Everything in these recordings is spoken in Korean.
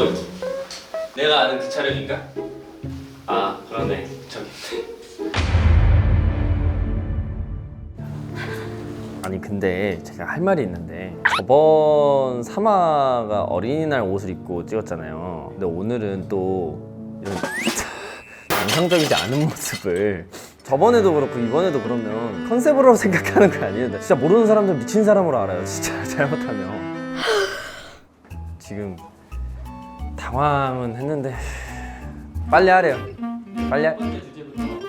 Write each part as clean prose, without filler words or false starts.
뭐였지? 내가 아는 그 촬영인가? 아 그러네 저기. 아니 근데 제가 할 말이 있는데 저번 사마가 어린이날 옷을 입고 찍었잖아요. 근데 오늘은 또 이런 정상적이지 않은 모습을 저번에도 그렇고 이번에도 그러면 컨셉으로 생각하는 거 아니에요? 진짜 모르는 사람들 미친 사람으로 알아요. 진짜 잘못하면. 지금 당황은 했는데 빨리 하래요. 빨리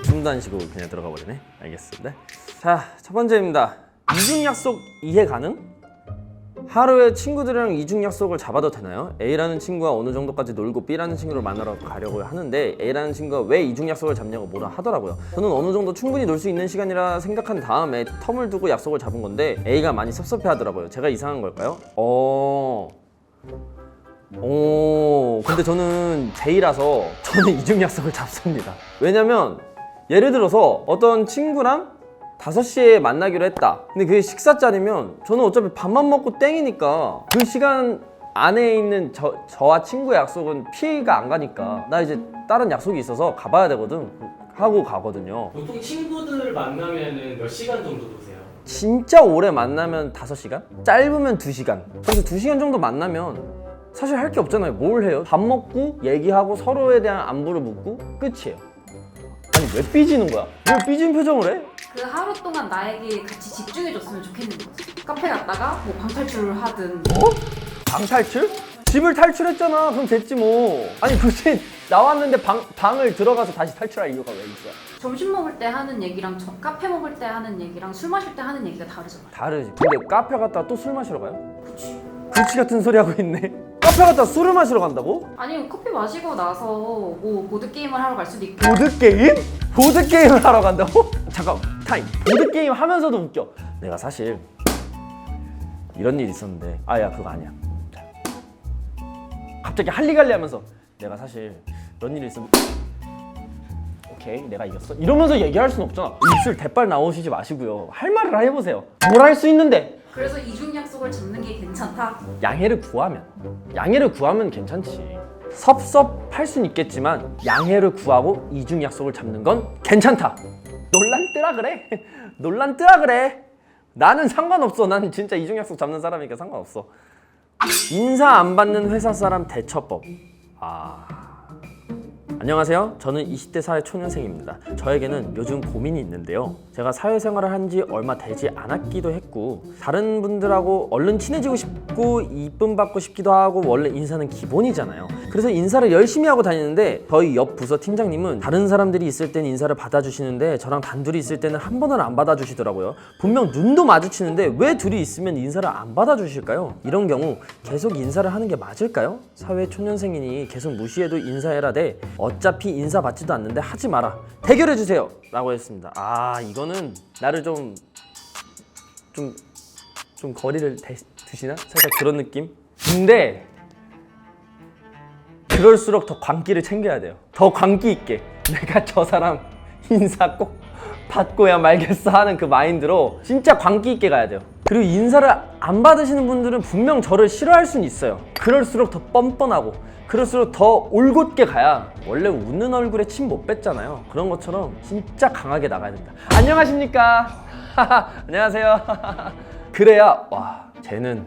춤도 안 쉬고 그냥 들어가 버리네. 알겠습니다. 자, 첫 번째입니다. 이중 약속 이해 가능? 하루에 친구들이랑 이중 약속을 잡아도 되나요? A라는 친구와 어느 정도까지 놀고 B라는 친구를 만나러 가려고 하는데 A라는 친구가 왜 이중 약속을 잡냐고 뭐라 하더라고요. 저는 어느 정도 충분히 놀 수 있는 시간이라 생각한 다음에 텀을 두고 약속을 잡은 건데 A가 많이 섭섭해 하더라고요. 제가 이상한 걸까요? 근데 저는 J라서 저는 이중 약속을 잡습니다. 왜냐면 예를 들어서 어떤 친구랑 5시에 만나기로 했다. 근데 그게 식사 자리면 저는 어차피 밥만 먹고 땡이니까 그 시간 안에 있는 저와 친구의 약속은 피해가 안 가니까 나 이제 다른 약속이 있어서 가봐야 되거든 하고 가거든요. 보통 친구들 만나면은 몇 시간 정도 노세요? 진짜 오래 만나면 5시간? 짧으면 2시간. 그래서 2시간 정도 만나면 사실 할 게 없잖아요. 뭘 해요? 밥 먹고 얘기하고 서로에 대한 안부를 묻고 끝이에요. 아니 왜 삐지는 거야? 왜 삐진 표정을 해? 그 하루 동안 나에게 같이 집중해줬으면 좋겠는 거지. 카페 갔다가 뭐 방탈출을 하든. 방탈출? 집을 탈출했잖아. 그럼 됐지 뭐. 아니 굳이 나왔는데 방을 들어가서 다시 탈출할 이유가 왜 있어? 점심 먹을 때 하는 얘기랑 카페 먹을 때 하는 얘기랑 술 마실 때 하는 얘기가 다르잖아. 다르지. 근데 카페 갔다가 또 술 마시러 가요? 그치. 그치 같은 소리 하고 있네. 카페 갔다가 술을 마시러 간다고? 아니 커피 마시고 나서 뭐 보드게임을 하러 갈 수도 있고. 보드게임? 보드게임을 하러 간다고? 잠깐 타임. 보드게임 하면서도 웃겨. 내가 사실 이런 일이 있었는데 야 그거 아니야. 갑자기 할리갈리 하면서 내가 사실 이런 일이 있었는데 오케이 내가 이겼어? 이러면서 얘기할 순 없잖아. 입술 대빨 나오시지 마시고요. 할 말을 해보세요. 뭘 할 수 있는데? 그래서 이중 약속을 잡는 게 괜찮다. 양해를 구하면 괜찮지. 섭섭할 순 있겠지만 양해를 구하고 이중 약속을 잡는 건 괜찮다. 논란뜨라 그래. 논란뜨라 그래. 나는 상관없어. 나는 진짜 이중 약속 잡는 사람이니까 상관없어. 인사 안 받는 회사 사람 대처법. 안녕하세요. 저는 20대 사회 초년생입니다. 저에게는 요즘 고민이 있는데요. 제가 사회생활을 한 지 얼마 되지 않았기도 했고 다른 분들하고 얼른 친해지고 싶고 이쁨 받고 싶기도 하고 원래 인사는 기본이잖아요. 그래서 인사를 열심히 하고 다니는데 저희 옆 부서 팀장님은 다른 사람들이 있을 땐 인사를 받아주시는데 저랑 단둘이 있을 때는 한 번은 안 받아주시더라고요. 분명 눈도 마주치는데 왜 둘이 있으면 인사를 안 받아주실까요? 이런 경우 계속 인사를 하는 게 맞을까요? 사회 초년생이니 계속 무시해도 인사해라 대 어차피 인사 받지도 않는데 하지 마라. 대결해주세요. 라고 했습니다. 이거는 나를 좀 거리를 두시나? 살짝 그런 느낌? 근데 그럴수록 더 광기를 챙겨야 돼요. 더 광기 있게 내가 저 사람 인사 꼭 받고야 말겠어 하는 그 마인드로 진짜 광기 있게 가야 돼요. 그리고 인사를 안 받으시는 분들은 분명 저를 싫어할 수는 있어요. 그럴수록 더 뻔뻔하고 그럴수록 더 올곧게 가야 원래 웃는 얼굴에 침 못 뱉잖아요. 그런 것처럼 진짜 강하게 나가야 된다. 안녕하십니까? 안녕하세요. 그래야 와 쟤는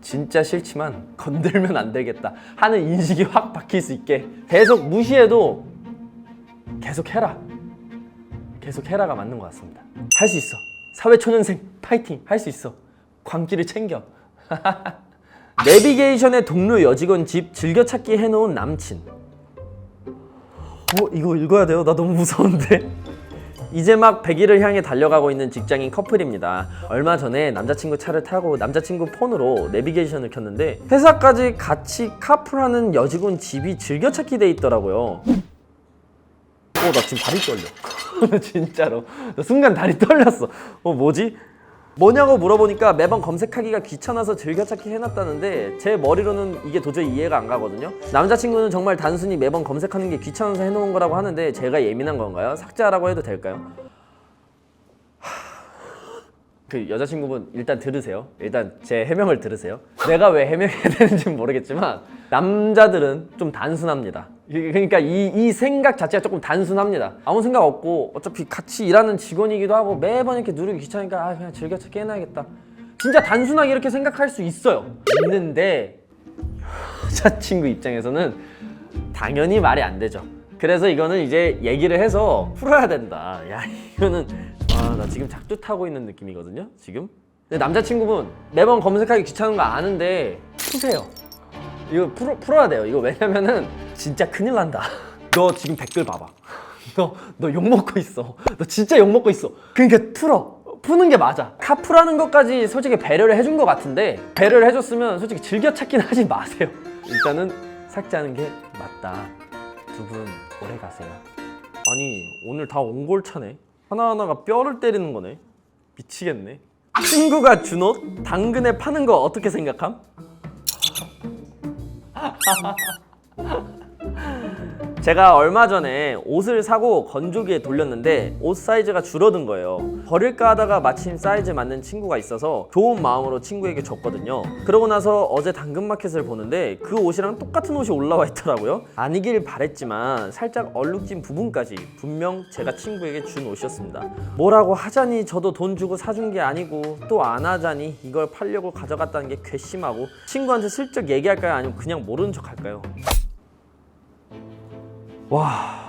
진짜 싫지만 건들면 안 되겠다 하는 인식이 확 박힐 수 있게 계속 무시해도 계속 해라. 계속 해라가 맞는 것 같습니다. 할 수 있어. 사회초년생 파이팅. 할 수 있어. 광기를 챙겨. 내비게이션의 동료 여직원 집 즐겨찾기 해놓은 남친. 이거 읽어야 돼요? 나 너무 무서운데. 이제 막 100일을 향해 달려가고 있는 직장인 커플입니다. 얼마 전에 남자친구 차를 타고 남자친구 폰으로 내비게이션을 켰는데 회사까지 같이 카풀하는 여직원 집이 즐겨찾기 돼 있더라고요. 나 지금 다리 떨려. 진짜로. 나 순간 다리 떨렸어. 뭐지? 뭐냐고 물어보니까 매번 검색하기가 귀찮아서 즐겨찾기 해놨다는데 제 머리로는 이게 도저히 이해가 안 가거든요. 남자친구는 정말 단순히 매번 검색하는 게 귀찮아서 해놓은 거라고 하는데 제가 예민한 건가요? 삭제하라고 해도 될까요? 그 여자친구분 일단 들으세요. 일단 제 해명을 들으세요. 내가 왜 해명해야 되는지는 모르겠지만 남자들은 좀 단순합니다. 그러니까 이 생각 자체가 조금 단순합니다. 아무 생각 없고 어차피 같이 일하는 직원이기도 하고 매번 이렇게 누르기 귀찮으니까 아 그냥 즐겨찾기 해놔야겠다. 진짜 단순하게 이렇게 생각할 수 있어요. 있는데 여자친구 입장에서는 당연히 말이 안 되죠. 그래서 이거는 이제 얘기를 해서 풀어야 된다. 야 이거는 나 지금 작두 타고 있는 느낌이거든요 지금. 근데 남자친구분 매번 검색하기 귀찮은 거 아는데 푸세요. 이거 풀어야 돼요. 이거 왜냐면은 진짜 큰일 난다. 너 지금 댓글 봐봐. 너 욕먹고 있어. 너 진짜 욕먹고 있어. 그러니까 푸는 게 맞아. 카풀하는 것까지 솔직히 배려를 해준 것 같은데 배려를 해줬으면 솔직히 즐겨찾기는 하지 마세요. 일단은 삭제하는 게 맞다. 두 분 오래 가세요. 아니 오늘 다 옹골차네. 하나하나가 뼈를 때리는 거네. 미치겠네. 친구가 준 옷 당근에 파는 거 어떻게 생각함? 제가 얼마 전에 옷을 사고 건조기에 돌렸는데 옷 사이즈가 줄어든 거예요. 버릴까 하다가 마침 사이즈 맞는 친구가 있어서 좋은 마음으로 친구에게 줬거든요. 그러고 나서 어제 당근마켓을 보는데 그 옷이랑 똑같은 옷이 올라와 있더라고요. 아니길 바랬지만 살짝 얼룩진 부분까지 분명 제가 친구에게 준 옷이었습니다. 뭐라고 하자니 저도 돈 주고 사준 게 아니고 또 안 하자니 이걸 팔려고 가져갔다는 게 괘씸하고 친구한테 슬쩍 얘기할까요? 아니면 그냥 모르는 척 할까요? 와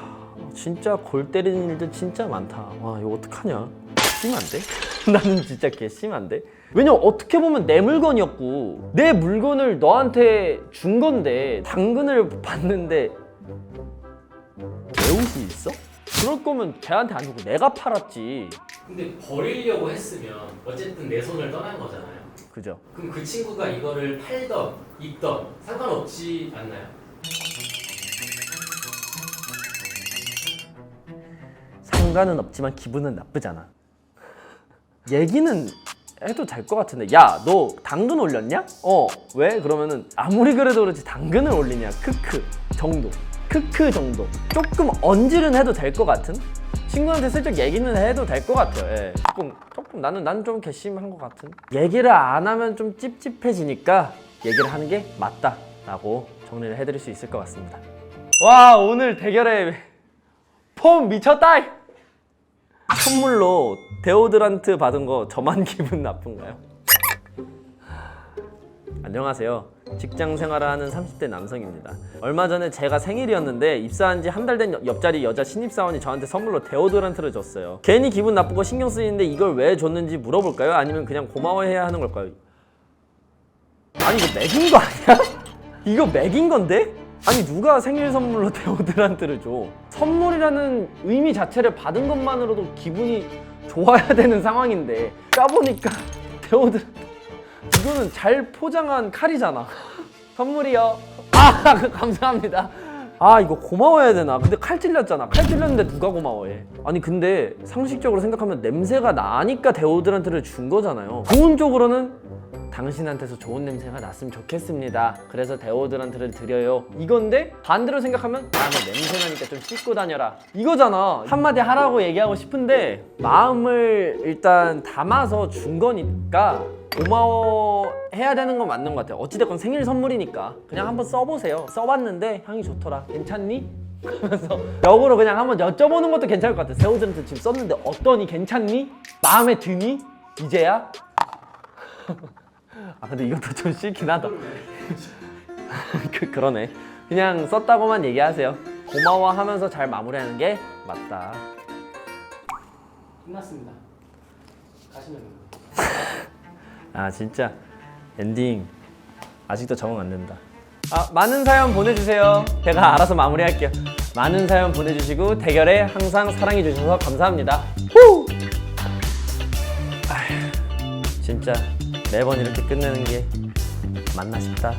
진짜 골 때리는 일들 진짜 많다. 와 이거 어떡하냐. 심한데? 나는 진짜 개심한데? 왜냐면 어떻게 보면 내 물건이었고 내 물건을 너한테 준 건데 당근을 봤는데 내 옷이 있어? 그럴 거면 걔한테 안 주고 내가 팔았지. 근데 버리려고 했으면 어쨌든 내 손을 떠난 거잖아요. 그죠? 그럼 그 친구가 이거를 팔던 입던 상관없지 않나요? 상관은 없지만 기분은 나쁘잖아. 얘기는 해도 될 것 같은데 야 너 당근 올렸냐? 왜? 그러면은 아무리 그래도 그렇지 당근을 올리냐 크크 정도. 크크 정도. 조금 언질은 해도 될 것 같은? 친구한테 슬쩍 얘기는 해도 될 것 같아요. 예. 조금 나는 좀 괘씸한 것 같은? 얘기를 안 하면 좀 찝찝해지니까 얘기를 하는 게 맞다 라고 정리를 해드릴 수 있을 것 같습니다. 와 오늘 대결에 폼 미쳤다! 선물로 데오드란트 받은 거 저만 기분 나쁜가요? 안녕하세요. 직장 생활을 하는 30대 남성입니다. 얼마 전에 제가 생일이었는데 입사한 지 한 달 된 옆자리 여자 신입사원이 저한테 선물로 데오드란트를 줬어요. 괜히 기분 나쁘고 신경 쓰이는데 이걸 왜 줬는지 물어볼까요? 아니면 그냥 고마워해야 하는 걸까요? 아니 이거 맥인 거 아니야? 이거 맥인 건데? 아니 누가 생일 선물로 데오드란트를 줘? 선물이라는 의미 자체를 받은 것만으로도 기분이 좋아야 되는 상황인데 까보니까 데오드란트 이거는 잘 포장한 칼이잖아. 선물이요. 감사합니다. 이거 고마워해야 되나? 근데 칼 찔렸잖아. 칼 찔렸는데 누가 고마워해? 아니 근데 상식적으로 생각하면 냄새가 나니까 데오드란트를 준 거잖아요. 좋은 쪽으로는 당신한테서 좋은 냄새가 났으면 좋겠습니다. 그래서 데오드란트를 드려요. 이건데 반대로 생각하면 너 냄새 나니까 좀 씻고 다녀라. 이거잖아. 한마디 하라고 얘기하고 싶은데 마음을 일단 담아서 준 거니까 고마워해야 되는 건 맞는 것 같아요. 어찌됐건 생일 선물이니까 그냥 한번 써보세요. 써봤는데 향이 좋더라. 괜찮니? 하면서 역으로 그냥 한번 여쭤보는 것도 괜찮을 것 같아요. 데오드란트 지금 썼는데 어떠니? 괜찮니? 마음에 드니? 이제야? 근데 이것도 좀 싫긴 하다. 그러네. 그냥 썼다고만 얘기하세요. 고마워하면서 잘 마무리하는 게 맞다. 끝났습니다. 가시면 됩니다. 진짜 엔딩 아직도 적응 안 된다. 많은 사연 보내주세요. 제가 알아서 마무리할게요. 많은 사연 보내주시고 대결에 항상 사랑해주셔서 감사합니다. 후! 진짜 매번 이렇게 끝내는 게 맞나 싶다.